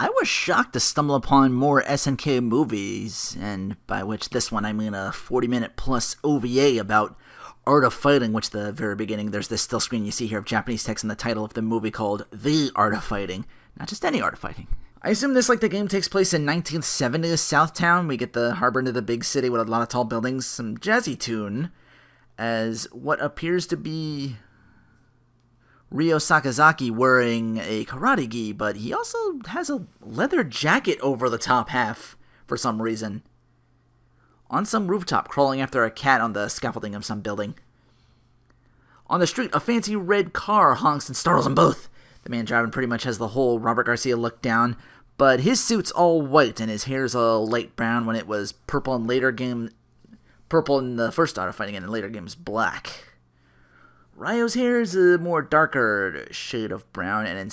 I was shocked to stumble upon more SNK movies, and by which this one I mean a 40-minute plus OVA about Art of Fighting, which the very beginning, there's this still screen you see here of Japanese text in the title of the movie called The Art of Fighting. Not just any art of fighting. I assume this, like the game, takes place in 1970s Southtown. We get the harbor into the big city with a lot of tall buildings, some jazzy tune, as what appears to be Ryo Sakazaki wearing a karate gi, but he also has a leather jacket over the top half for some reason. On some rooftop, crawling after a cat on the scaffolding of some building. On the street, a fancy red car honks and startles them both. The man driving pretty much has the whole Robert Garcia look down, but his suit's all white and his hair's a light brown when it was purple in the first Art of Fighting, and in later games black. Ryo's hair is a more darker shade of brown, and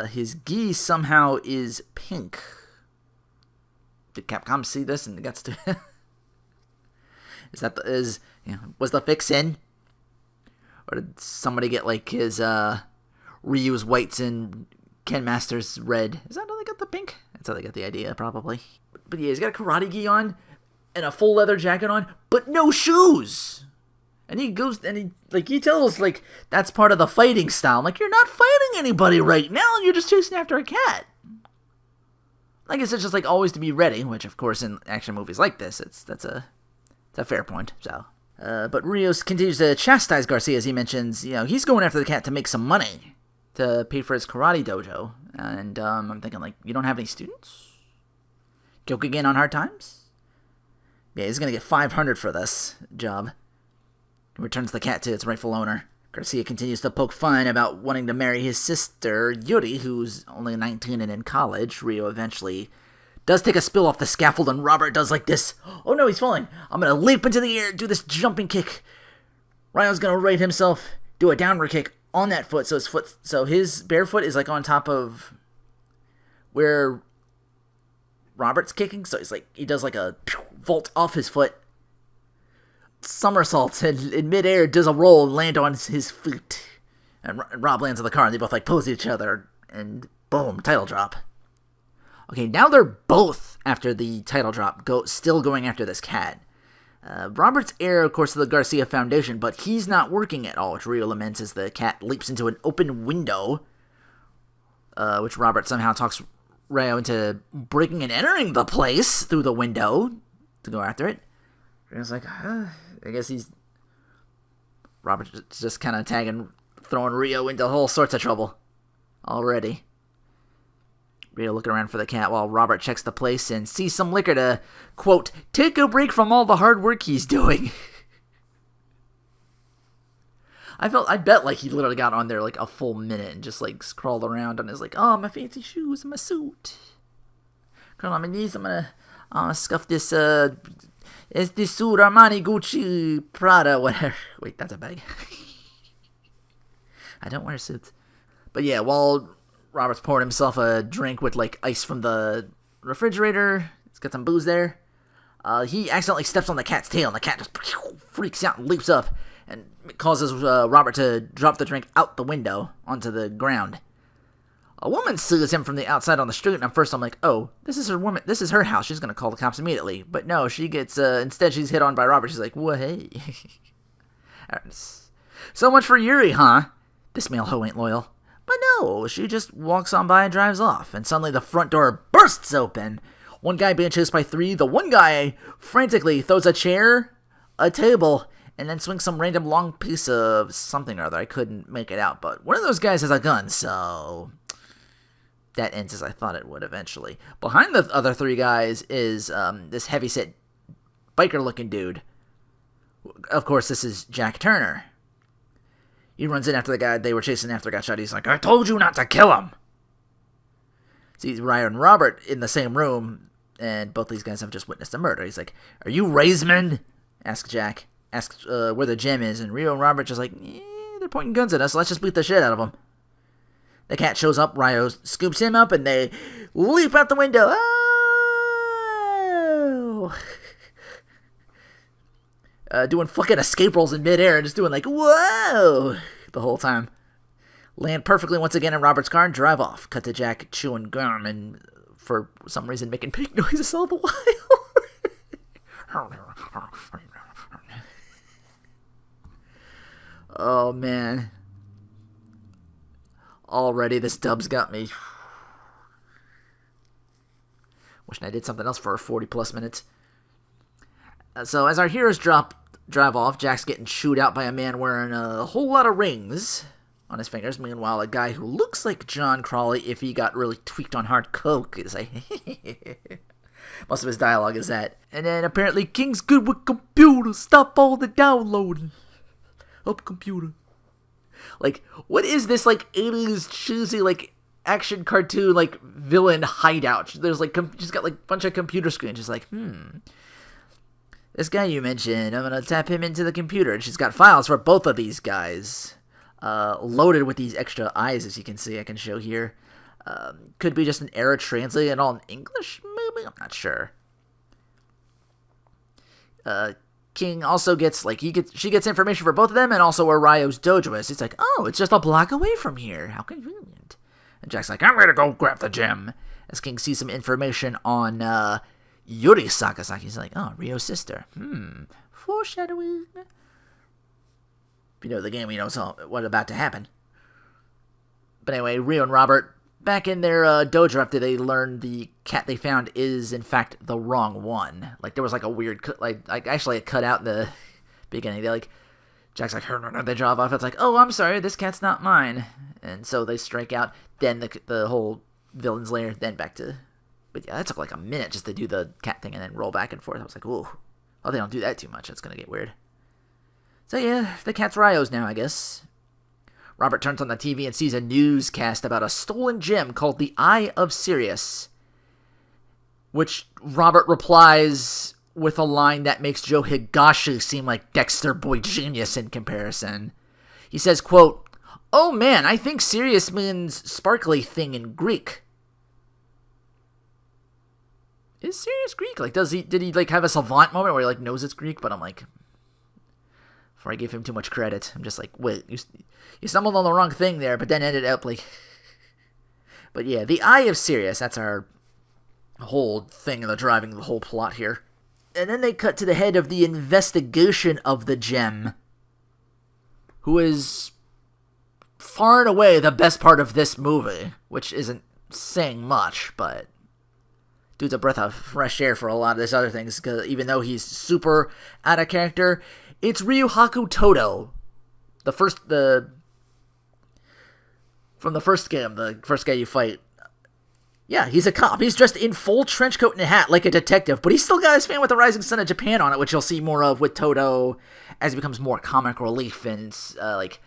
his gi somehow is pink. Did Capcom see this and gets to? Was the fix in, or did somebody get like his Ryu's whites and Ken Master's red? Is that how they got the pink? That's how they got the idea, probably. But yeah, he's got a karate gi on and a full leather jacket on, but no shoes. And he goes, and he tells, like, that's part of the fighting style. I'm like, you're not fighting anybody right now, you're just chasing after a cat. I guess it's just, like, always to be ready, which, of course, in action movies like this, that's a fair point, so. But Rios continues to chastise Garcia as he mentions, he's going after the cat to make some money to pay for his karate dojo. And I'm thinking, like, you don't have any students? Joking in on hard times? Yeah, he's going to get $500 for this job. Returns the cat to its rightful owner. Garcia continues to poke fun about wanting to marry his sister, Yuri, who's only 19 and in college. Ryo eventually does take a spill off the scaffold, and Robert does like this. Oh no, he's falling. I'm going to leap into the air, do this jumping kick. Ryo's going to right himself, do a downward kick on that foot, so his bare foot is like on top of where Robert's kicking, so he does like a vault off his foot. Somersaults and in midair does a roll and land on his feet. And Rob lands on the car and they both like pose at each other and boom, title drop. Okay, now they're both after the title drop, still going after this cat. Robert's heir, of course, to the Garcia Foundation, but he's not working at all, which Ryo laments as the cat leaps into an open window, which Robert somehow talks Ryo into breaking and entering the place through the window to go after it. Ryo's like, I guess Robert's just kind of throwing Ryo into all sorts of trouble already. Ryo looking around for the cat while Robert checks the place and sees some liquor to, quote, take a break from all the hard work he's doing. I bet like he literally got on there like a full minute and just like crawled around on his like, oh, my fancy shoes and my suit. Crawl on my knees, I'm gonna scuff this, it's this suit, Armani, Gucci, Prada, whatever. Wait, that's a bag. I don't wear suits. But yeah, while Robert's pouring himself a drink with like ice from the refrigerator, he's got some booze there, he accidentally steps on the cat's tail, and the cat just freaks out and leaps up, and causes Robert to drop the drink out the window onto the ground. A woman sees him from the outside on the street, and at first I'm like, oh, this is her house, she's gonna call the cops immediately. But no, she gets, instead she's hit on by Robert, she's like, whoa, hey. So much for Yuri, huh? This male hoe ain't loyal. But no, she just walks on by and drives off, and suddenly the front door bursts open. One guy being chased by three, the one guy frantically throws a chair, a table, and then swings some random long piece of something or other. I couldn't make it out, but one of those guys has a gun, so that ends as I thought it would eventually. Behind the other three guys is this heavyset biker-looking dude. Of course, this is Jack Turner. He runs in after the guy they were chasing after got shot. He's like, I told you not to kill him! See Ryan and Robert in the same room, and both these guys have just witnessed a murder. He's like, are you Raisman? Asks Jack. Asks where the gem is, and Ryo and Robert just like, they're pointing guns at us, let's just beat the shit out of them. The cat shows up, Ryo scoops him up, and they leap out the window. Oh! Doing fucking escape rolls in midair and just doing like, whoa! The whole time. land perfectly once again in Robert's car and drive off. Cut to Jack chewing gum and for some reason making pig noises all the while. Oh, man. Already this dub's got me. Wishing I did something else for 40-plus minutes. So as our heroes drive off, Jack's getting chewed out by a man wearing a whole lot of rings on his fingers. Meanwhile, a guy who looks like John Crawley if he got really tweaked on hard coke is like... Most of his dialogue is that. And then apparently King's good with computers. Stop all the downloading. Up computer. Like, what is this, like, 80s cheesy, like, action cartoon, like, villain hideout? There's, like, she's got, like, a bunch of computer screens. She's like, this guy you mentioned, I'm gonna tap him into the computer. And she's got files for both of these guys. Loaded with these extra eyes, as you can see, I can show here. Could be just an error translating it all in English, maybe? I'm not sure. King also gets, like, she gets information for both of them and also where Ryo's dojo is. It's like, oh, it's just a block away from here. How convenient. And Jack's like, I'm gonna go grab the gem. As King sees some information on, Yuri Sakazaki. He's like, oh, Ryo's sister. Foreshadowing. If you know the game, you know what's about to happen. But anyway, Ryo and Robert, back in their dojo after they learned the cat they found is, in fact, the wrong one. Like, there was, like, a weird, actually a cut out in the beginning. They, like, Jack's like, they drive off. It's like, oh, I'm sorry, this cat's not mine. And so they strike out. Then the whole villain's lair, then back to... But yeah, that took, like, a minute just to do the cat thing and then roll back and forth. I was like, whoa. Oh, they don't do that too much. That's gonna get weird. So yeah, the cat's Ryo's now, I guess. Robert turns on the TV and sees a newscast about a stolen gem called the Eye of Sirius, which Robert replies with a line that makes Joe Higashi seem like Dexter Boy Genius in comparison. He says, quote, oh man, I think Sirius means sparkly thing in Greek. Is Sirius Greek? Like, did he like have a savant moment where he like knows it's Greek? But I'm like, before I give him too much credit, I'm just like, wait, you stumbled on the wrong thing there, but then ended up like... But yeah, the Eye of Sirius, that's our whole thing in the driving the whole plot here. And then they cut to the head of the investigation of the gem, who is far and away the best part of this movie, which isn't saying much, but dude's a breath of fresh air for a lot of these other things, because even though he's super out of character, it's Ryuhaku Todo, from the first game, the first guy you fight. Yeah, he's a cop. He's dressed in full trench coat and a hat like a detective, but he's still got his fan with the Rising Sun of Japan on it, which you'll see more of with Todo as he becomes more comic relief and, like,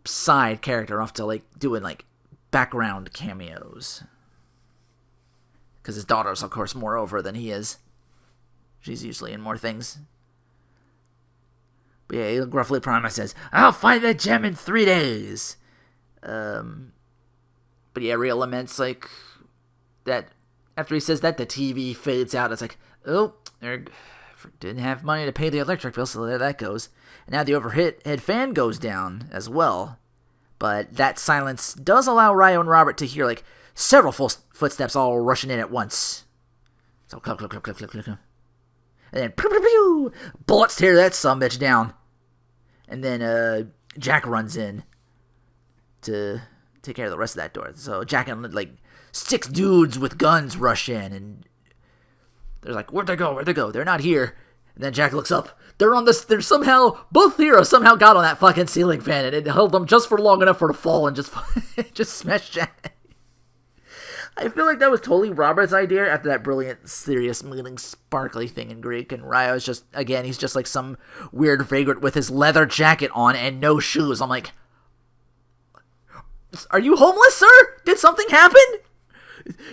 side character off to, like, doing, like, background cameos. Because his daughter's, of course, more over than he is. She's usually in more things. But yeah, he gruffly promises, I'll find that gem in 3 days. But yeah, Ryo laments, like, that after he says that, the TV fades out. It's like, oh, didn't have money to pay the electric bill, so there that goes. And now the overhead fan goes down as well. But that silence does allow Ryo and Robert to hear, like, several footsteps all rushing in at once. So, click, click, click, click, click, click. And then, pew, pew, pew, bullets tear that sumbitch down. And then, Jack runs in to take care of the rest of that door. So Jack and, like, 6 dudes with guns rush in, and they're like, where'd they go? They're not here. And then Jack looks up. They're somehow, both heroes somehow got on that fucking ceiling fan, and it held them just for long enough for it to fall and just smash Jack. I feel like that was totally Robert's idea after that brilliant, serious, meaning, sparkly thing in Greek. And Ryo's just, again, he's just like some weird vagrant with his leather jacket on and no shoes. I'm like, are you homeless, sir? Did something happen?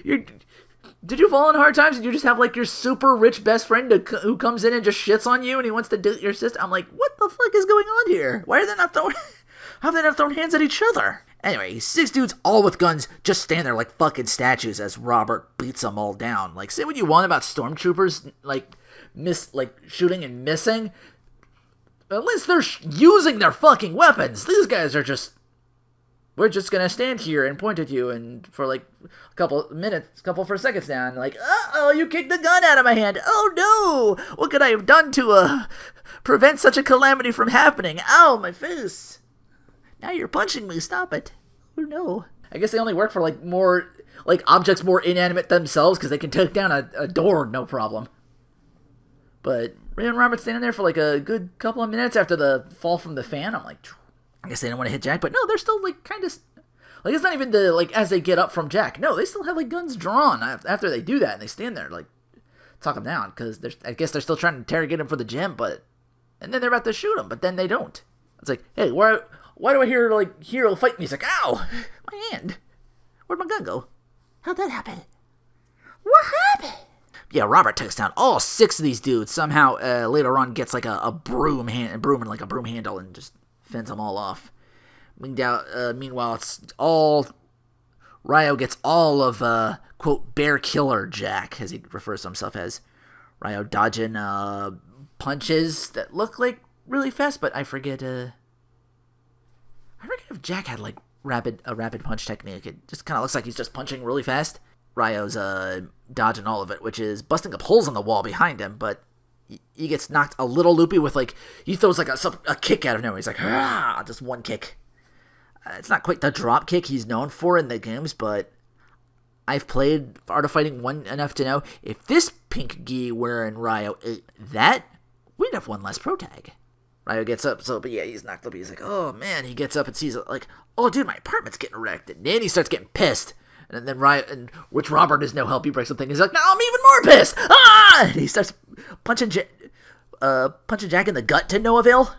Did you fall in hard times? Did you just have, like, your super rich best friend who comes in and just shits on you and he wants to date your sister? I'm like, what the fuck is going on here? Why are they not throwing... How have they not thrown hands at each other? Anyway, 6 dudes all with guns just stand there like fucking statues as Robert beats them all down. Like, say what you want about stormtroopers, like, shooting and missing. At least they're using their fucking weapons. These guys are just we're just gonna stand here and point at you and for like a couple for seconds now, and like, uh-oh, you kicked the gun out of my hand. Oh no, what could I have done to prevent such a calamity from happening? Ow, my face. Now you're punching me. Stop it. Oh no. I guess they only work for like more like objects more inanimate themselves because they can take down a door no problem. But Ray and Robert standing there for like a good couple of minutes after the fall from the fan. I'm like, I guess they didn't want to hit Jack, but no, they're still like kind of like, it's not even the like as they get up from Jack. No, they still have like guns drawn after they do that, and they stand there like talk him down because I guess they're still trying to interrogate him for the gym, and then they're about to shoot him, but then they don't. It's like, hey, why do I hear like hero fight music? Ow, my hand. Where'd my gun go? How'd that happen? What happened? Yeah, Robert takes down all 6 of these dudes. Somehow, later on, gets like a broom and like a broom handle and just fends them all off. Meanwhile, it's all Ryo gets all of quote Bear Killer Jack, as he refers to himself as. Ryo dodging punches that look like really fast, but I forget if Jack had like a rapid punch technique. It just kind of looks like he's just punching really fast. Ryo's dodging all of it, which is busting up holes on the wall behind him, but he gets knocked a little loopy with like, he throws like a kick out of nowhere. He's like, ah, just one kick. It's not quite the drop kick he's known for in the games, but I've played Art of Fighting 1 enough to know if this pink gi wearing Ryo ate that, we'd have one less pro tag. Ryo gets up, but yeah, he's knocked up. He's like, oh man, he gets up and sees it like, oh dude, my apartment's getting wrecked. And then he starts getting pissed. And then which Robert is no help, he breaks something. He's like, now I'm even more pissed. Ah! And he starts punching Jack in the gut to no avail.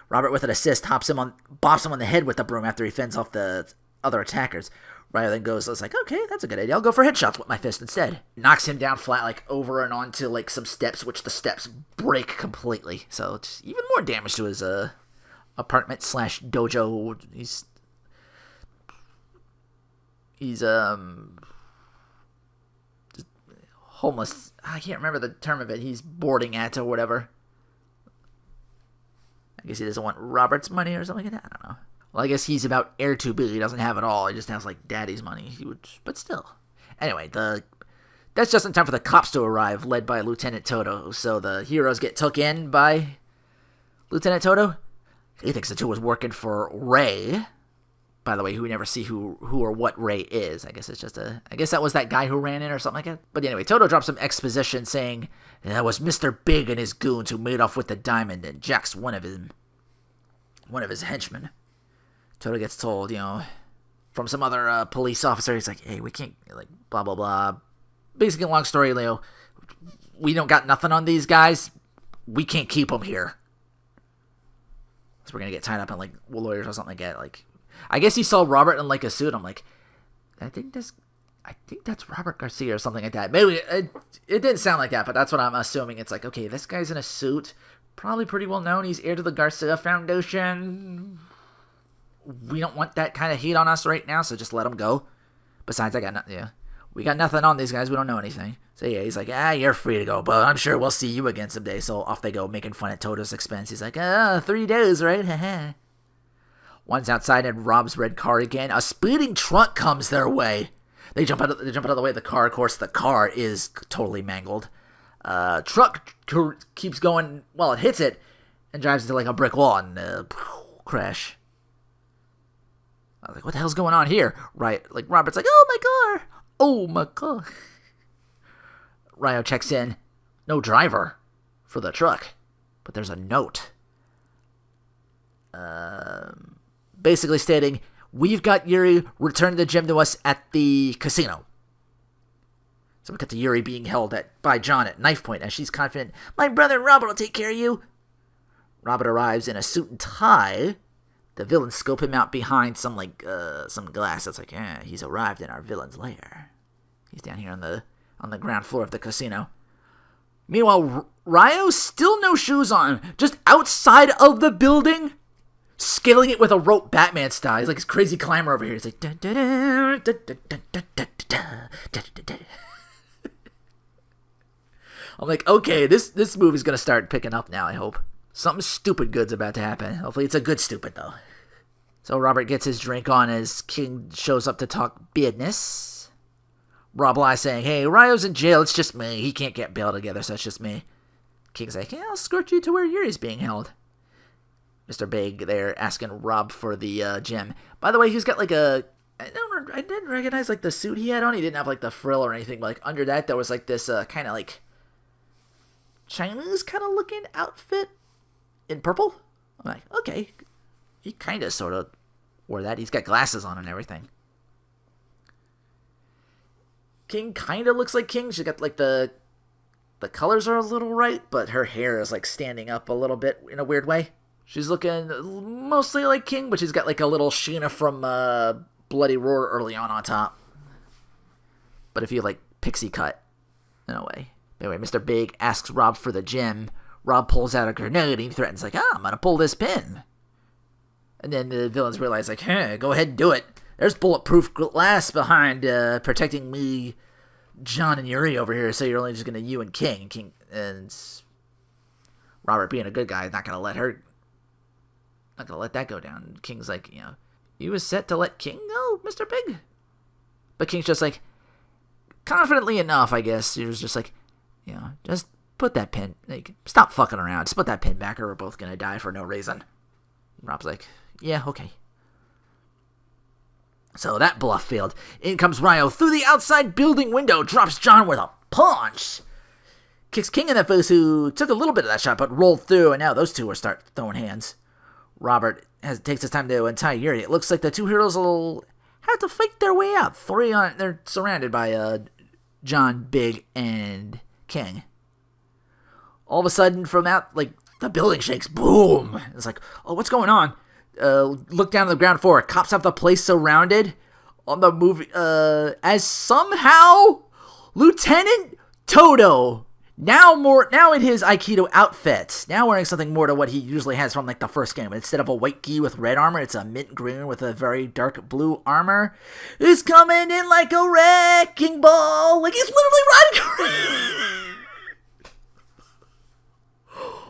Robert with an assist bops him on the head with the broom after he fends off the other attackers. Ryo then goes, it's like, okay, that's a good idea. I'll go for headshots with my fist instead. Knocks him down flat, like over and onto like some steps, which the steps break completely. So it's even more damage to his apartment / dojo. He's just homeless. I can't remember the term of it. He's boarding at or whatever. I guess he doesn't want Robert's money or something like that. I don't know. Well, I guess he's about heir to be. He doesn't have it all. He just has like daddy's money. But still. Anyway, that's just in time for the cops to arrive, led by Lieutenant Toto. So the heroes get took in by Lieutenant Toto. He thinks the two was working for Ray. By the way, we never see who or what Ray is. I guess it's just I guess that was that guy who ran in or something like that. But anyway, Toto drops some exposition saying that was Mr. Big and his goons who made off with the diamond, and Jack's one of his henchmen. Toto gets told, from some other police officer, he's like, hey, we can't, like, blah, blah, blah. Basically, long story, Leo, we don't got nothing on these guys. We can't keep them here. So we're going to get tied up in, like, lawyers or something like that, like... I guess he saw Robert in like a suit. I'm like, I think that's Robert Garcia or something like that. Maybe it didn't sound like that, but that's what I'm assuming. It's like, okay, this guy's in a suit, probably pretty well known. He's heir to the Garcia Foundation. We don't want that kind of heat on us right now, so just let him go. Besides, we got nothing on these guys. We don't know anything. So yeah, he's like, you're free to go, but I'm sure we'll see you again someday. So off they go, making fun at Toto's expense. He's like, 3 days, right? One's outside and robs red car again. A speeding truck comes their way. They jump out of the way of the car. Of course, the car is totally mangled. Truck keeps going. Well, it hits it and drives into like a brick wall and crash. I was like, what the hell's going on here? Right, like Robert's like, oh my car. Ryo checks in. No driver for the truck, but there's a note. Basically stating, we've got Yuri, return the gem to us at the casino. So we got to Yuri being held by John at knife point as she's confident, my brother Robert will take care of you. Robert arrives in a suit and tie. The villains scope him out behind some glass. That's like, he's arrived in our villain's lair. He's down here on the ground floor of the casino. Meanwhile, Ryo still no shoes on, just outside of the building, scaling it with a rope Batman style. He's like this crazy climber over here. He's like, I'm like, okay, this movie's gonna start picking up now, I hope. Something stupid good's about to happen. Hopefully it's a good stupid, though. So Robert gets his drink on as King shows up to talk business. Rob lies saying, hey, Ryo's in jail, it's just me. He can't get bail together, so it's just me. King's like, yeah, I'll escort you to where Yuri's being held. Mr. Big there asking Rob for the gem. By the way, he's got like a... I didn't recognize like the suit he had on. He didn't have like the frill or anything. But, like under that, there was like this kind of like Chinese kind of looking outfit in purple. I'm like, okay, he kind of sort of wore that. He's got glasses on and everything. King kind of looks like King. She's got like the colors are a little right, but her hair is like standing up a little bit in a weird way. She's looking mostly like King, but she's got like a little Sheena from Bloody Roar early on top. But if you like pixie cut in a way. Anyway, Mr. Big asks Rob for the gem. Rob pulls out a grenade and he threatens like, I'm gonna pull this pin. And then the villains realize like, hey, go ahead and do it. There's bulletproof glass behind protecting me, John and Yuri over here, so you're only just gonna you and King and Robert being a good guy is not gonna let that go down. King's like, you was set to let King go, Mr. Big? But King's just like, confidently enough, I guess. He was just like, just put that pin, like, stop fucking around. Just put that pin back or we're both gonna die for no reason. Rob's like, yeah, okay. So that bluff failed. In comes Ryo through the outside building window, drops John with a punch. Kicks King in the face, who took a little bit of that shot, but rolled through, and now those two will start throwing hands. Robert takes his time to untie Yuri. It looks like the two heroes will have to fight their way out. They're surrounded by John, Big, and King. All of a sudden, from out, like, the building shakes. Boom! It's like, oh, what's going on? Look down on the ground floor. Cops have the place surrounded on the movie, as somehow Lieutenant Toto, now in his Aikido outfit, now wearing something more to what he usually has from like the first game. Instead of a white gi with red armor, it's a mint green with a very dark blue armor. Is coming in like a wrecking ball, like he's literally riding.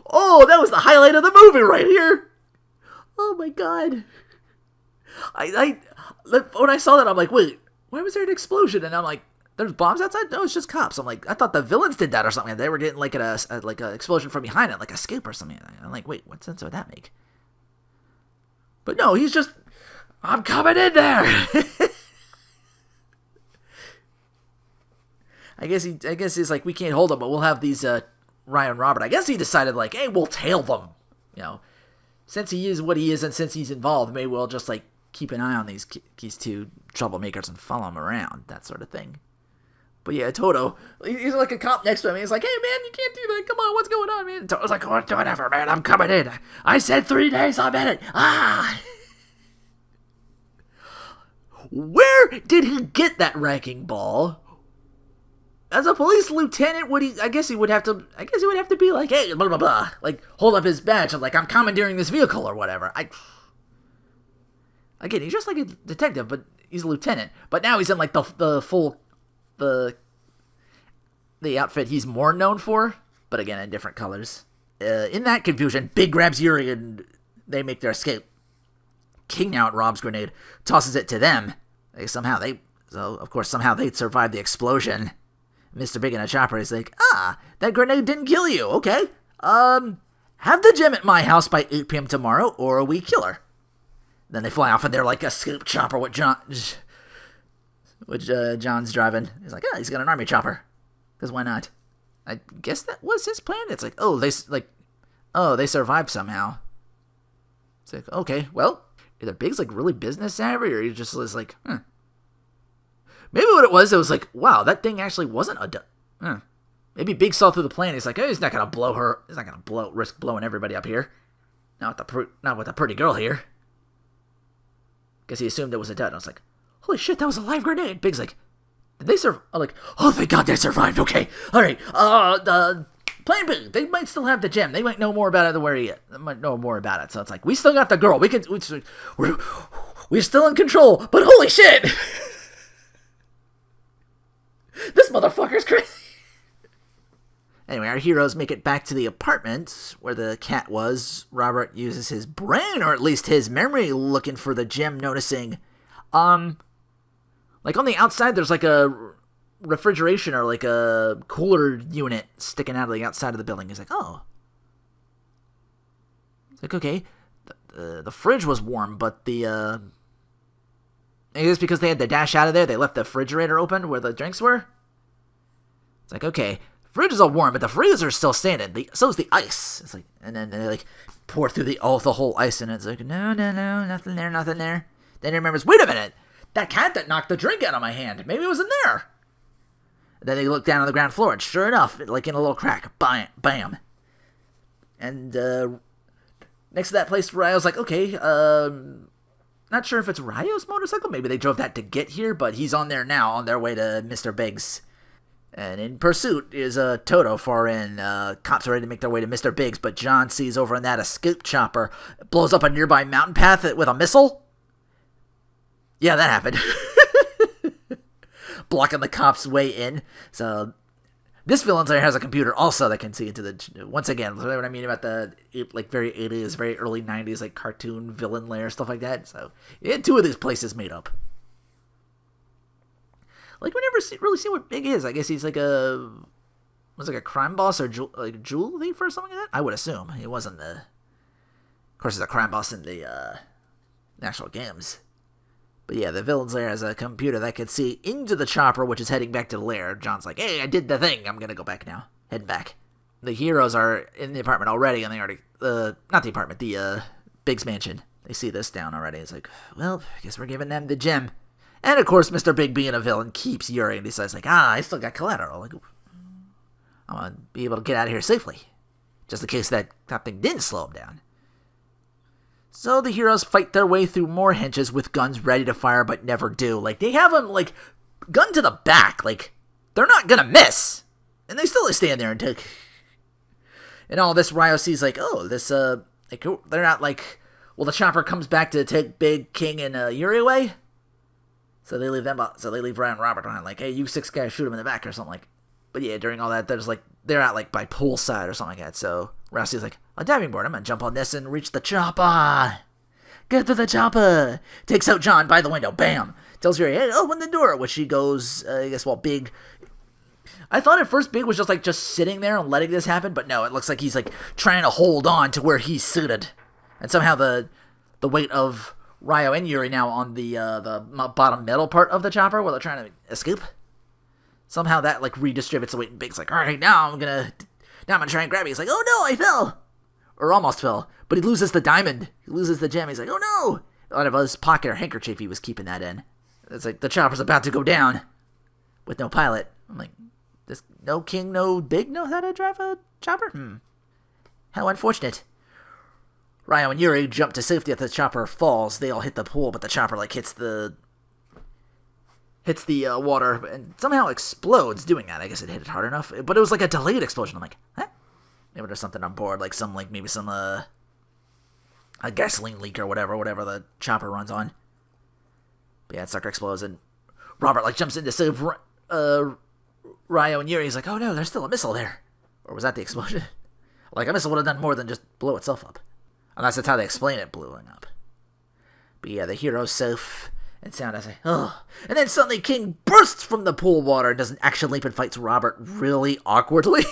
Oh, that was the highlight of the movie right here. Oh my god. When I saw that, I'm like, wait, why was there an explosion? And I'm like, there's bombs outside? No, it's just cops. I'm like, I thought the villains did that or something. They were getting like an explosion from behind it, like a scoop or something. I'm like, wait, what sense would that make? But no, he's just, I'm coming in there. I guess he's like, we can't hold them, but we'll have these Ryan and Robert. I guess he decided like, hey, we'll tail them. Since he is what he is and since he's involved, maybe we'll just like keep an eye on these two troublemakers and follow him around, that sort of thing. But yeah, Toto, he's like a cop next to him. He's like, hey man, you can't do that. Come on, what's going on, man? And Toto's like, whatever, man. I'm coming in. I said 3 days. I'm in it. Where did he get that wrecking ball? As a police lieutenant, I guess he would have to be like, hey, blah, blah, blah. Like, hold up his badge and like, I'm commandeering this vehicle or whatever. Again, he's just like a detective, but he's a lieutenant. But now he's in like the full, the outfit he's more known for, but again, in different colors. In that confusion, Big grabs Yuri and they make their escape. King now at Rob's grenade, tosses it to them. Somehow they survive the explosion. Mr. Big in a chopper is like, that grenade didn't kill you, okay? Have the gem at my house by 8 p.m. tomorrow, or we kill her. Then they fly off and they're like a scoop chopper with John's driving. He's like, he's got an army chopper. Because why not? I guess that was his plan. It's like, they survived somehow. It's like, okay, well, either Big's like really business savvy or he just was like, Maybe what it was like, wow, that thing actually wasn't Maybe Big saw through the plan. He's like, he's not gonna blow her. He's not gonna risk blowing everybody up here. Not with the pretty girl here. Guess he assumed it was a dud. I was like, holy shit, that was a live grenade. Big's like, did they survive? I'm like, oh, thank God they survived. Okay, all right. Plan B. They might still have the gem. They might know more about it They might know more about it. So it's like, we still got the girl. We're still in control. But holy shit. This motherfucker's crazy. Anyway, our heroes make it back to the apartment where the cat was. Robert uses his brain, or at least his memory, looking for the gem, noticing, like on the outside, there's like a refrigeration or like a cooler unit sticking out of the outside of the building. He's like, oh. It's like, okay, the fridge was warm, but I guess because they had to dash out of there, they left the refrigerator open where the drinks were. It's like, okay, fridge is all warm, but the freezer's still standing. So is the ice. It's like, and then they like pour through the whole ice, and it's like, no, nothing there. Then he remembers, wait a minute, that cat that knocked the drink out of my hand, maybe it was in there. And then they look down on the ground floor, and sure enough, like in a little crack, bam. And next to that place, Ryo's like, okay, not sure if it's Ryo's motorcycle. Maybe they drove that to get here, but he's on there now, on their way to Mr. Biggs. And in pursuit is Toto far in. Cops are ready to make their way to Mr. Biggs, but John sees over in that a scoop chopper blows up a nearby mountain path with a missile. Yeah, that happened. Blocking the cops' way in. So this villain has a computer also that can see into the... Once again, what I mean about the like very 80s, very early 90s like cartoon villain lair, stuff like that. So he had two of these places made up. Like, we never really see what Big is. I guess he's like a crime boss or jewel thief or something like that. I would assume he wasn't the. Of course, he's a crime boss in the actual games. But yeah, the villain's lair has a computer that can see into the chopper, which is heading back to the lair. John's like, "Hey, I did the thing. I'm gonna go back now. Heading back." The heroes are in the apartment already, and they already not the apartment, the Big's mansion. They see this down already. It's like, well, I guess we're giving them the gem. And, of course, Mr. Big, being a villain, keeps Yuri and decides, like, I still got collateral. Like, I'm going to be able to get out of here safely. Just in case that thing didn't slow him down. So the heroes fight their way through more henches with guns ready to fire, but never do. Like, they have them, like, gun to the back. Like, they're not going to miss. And they still stand there and take... And all this, Ryo sees, like, oh, this, like, they're not, like... Well, the chopper comes back to take Big, King, and Yuri away. So they leave Ryan and Robert behind, like, hey, you 6 guys shoot him in the back or something like. But yeah, during all that, they're out like by poolside or something like that. So Rousey's like, a diving board, I'm gonna jump on this and reach the chopper. Get to the chopper. Takes out John by the window, bam. Tells Yuri, hey, open the door. Which she goes, I guess, while Big. I thought at first Big was just sitting there and letting this happen, but no, it looks like he's like trying to hold on to where he's suited, and somehow the weight of Ryo and Yuri now on the bottom middle part of the chopper while they're trying to escape. Somehow that like redistributes the weight, and Big's like, all right, now I'm gonna try and grab you. He's like, oh no, I fell, or almost fell, but he loses the diamond, he loses the gem. He's like, oh no, out of his pocket or handkerchief he was keeping that in. It's like the chopper's about to go down with no pilot. I'm like, this no King, no Big know how to drive a chopper? How unfortunate. Ryo and Yuri jump to safety if the chopper falls. They all hit the pool, but the chopper like hits the water and somehow explodes doing that. I guess it hit it hard enough, but it was like a delayed explosion. I'm like, huh? Maybe there's something on board, like maybe some a gasoline leak or whatever the chopper runs on. But yeah, it sucker explodes, and Robert like jumps in to save Ryo and Yuri. He's like, oh no, there's still a missile there. Or was that the explosion? Like, a missile would have done more than just blow itself up. Unless that's how they explain it blowing up. But yeah, the hero's safe and sound. I say, oh. And then suddenly King bursts from the pool water and does an action leap and fights Robert really awkwardly.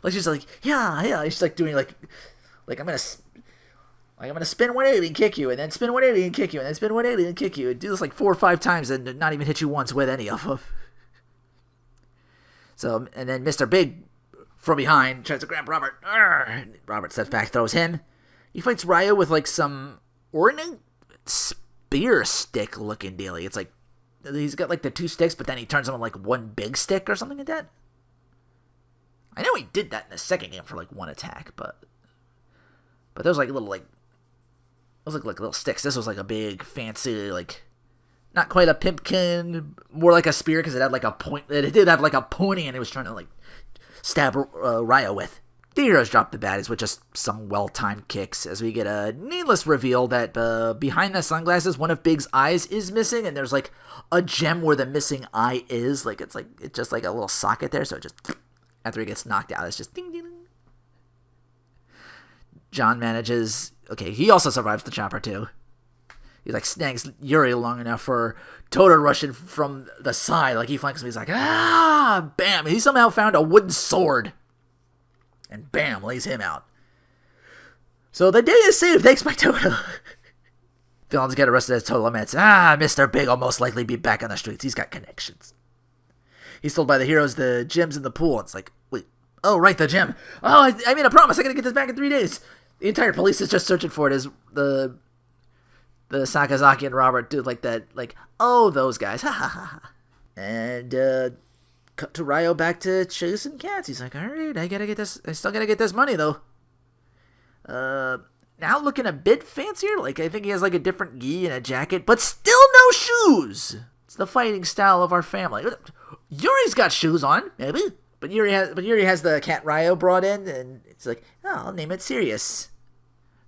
Like, she's like, yeah. She's like doing like I'm gonna spin 180 and kick you, and then spin 180 and kick you, and then spin 180 and kick you, and do this like 4 or 5 times and not even hit you once with any of them. So, and then Mr. Big from behind tries to grab Robert. Robert steps back, throws him. He fights Ryo with like some ornate spear stick looking dealie. It's like he's got like the 2 sticks, but then he turns them on like 1 big stick or something like that. I know he did that in the second game for like 1 attack, but those like little like those look like little sticks. This was like a big fancy like. Not quite a pimpkin, more like a spear because it had like a point. It did have like a pointy, and it was trying to like stab Ryo with. The heroes drop the baddies with just some well-timed kicks as we get a needless reveal that behind the sunglasses, one of Big's eyes is missing, and there's like a gem where the missing eye is. Like it's just like a little socket there, so it just after he gets knocked out. It's just ding, ding, ding. John manages... Okay, he also survives the chopper, too. He, like, snags Yuri long enough for Toto rushing from the side. Like, he flanks him. He's like, ah! Bam! He somehow found a wooden sword. And bam! Lays him out. So the day is saved thanks by Toto. Villains get arrested as Toto laments. Mr. Big will most likely be back on the streets. He's got connections. He's told by the heroes the gem's in the pool. It's like, wait. Oh, right, the gem. Oh, I made a promise. I gotta get this back in 3 days. The entire police is just searching for it as the Sakazaki and Robert do like that, like, oh, those guys, ha ha ha. And cut to Ryo back to chasing cats. He's like, all right, I still gotta get this money though. Now looking a bit fancier. Like, I think he has like a different gi and a jacket, but still no shoes. It's the fighting style of our family. Yuri's got shoes on, maybe. But Yuri has the cat Ryo brought in, and it's like, oh, I'll name it Sirius.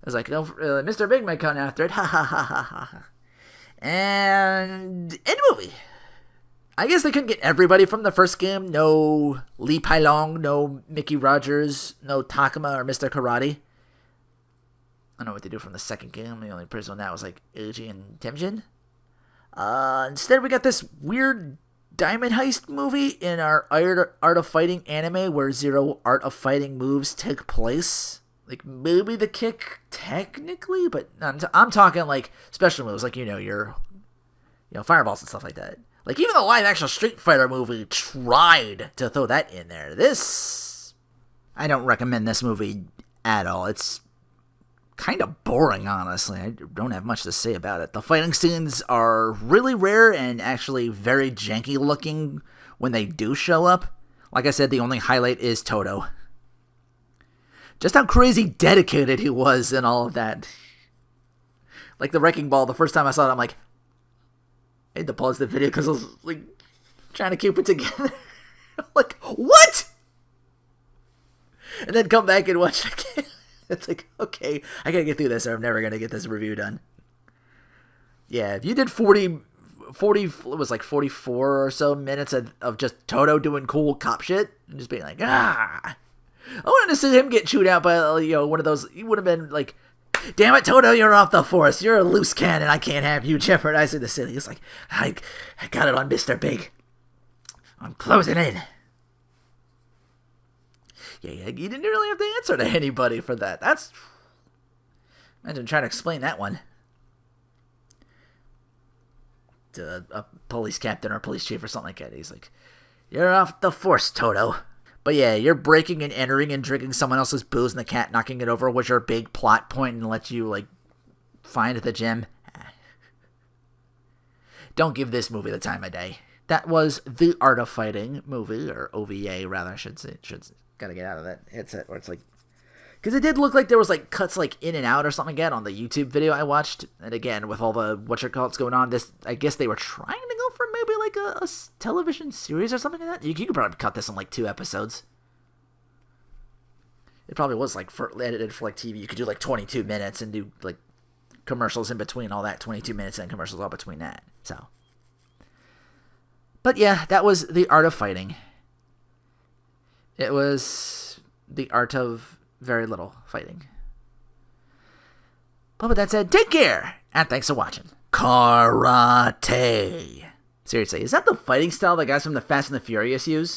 I was like, no, Mr. Big might come after it. Ha ha ha ha ha. And end movie. I guess they couldn't get everybody from the first game. No Lee Pailong, no Mickey Rogers, no Takuma or Mr. Karate. I don't know what they do from the second game. The only person on that was like Uji and Temjin. Instead, we got this weird diamond heist movie in our Art of Fighting anime where 0 Art of Fighting moves take place. Like, maybe the kick technically, but I'm talking like special moves, like, your fireballs and stuff like that. Like, even the live action Street Fighter movie tried to throw that in there. I don't recommend this movie at all. It's kind of boring, honestly. I don't have much to say about it. The fighting scenes are really rare and actually very janky looking when they do show up. Like I said, the only highlight is Toto. Just how crazy dedicated he was and all of that. Like the Wrecking Ball, the first time I saw it, I'm like, I had to pause the video because I was like trying to keep it together. I'm like, what? And then come back and watch it again. It's like, okay, I gotta get through this or I'm never gonna get this review done. Yeah, if you did 40, it was like 44 or so minutes of just Toto doing cool cop shit and just being like, I wanted to see him get chewed out by, one of those. He would have been like, damn it, Toto, you're off the force. You're a loose cannon. I can't have you jeopardizing the city. It's like, I got it on Mr. Big. I'm closing in. Yeah, you didn't really have to answer to anybody for that. Imagine trying to explain that one to a police captain or a police chief or something like that. He's like, you're off the force, Toto. But yeah, you're breaking and entering and drinking someone else's booze and the cat knocking it over was your big plot point and let you, find the gem. Don't give this movie the time of day. That was The Art of Fighting movie, or OVA, rather, I should say. Gotta get out of that headset where it's like... Because it did look like there was, cuts, in and out or something again on the YouTube video I watched. And again, with all the whatchamacallits going on, I guess they were trying to go for maybe, a television series or something like that. You could probably cut this in, 2 episodes. It probably was, edited for, TV. You could do, 22 minutes and do, commercials in between all that. 22 minutes and commercials all between that. So... But yeah, that was The Art of Fighting. It was the art of very little fighting. But with that said, take care, and thanks for watching. Karate. Seriously, is that the fighting style the guys from the Fast and the Furious use?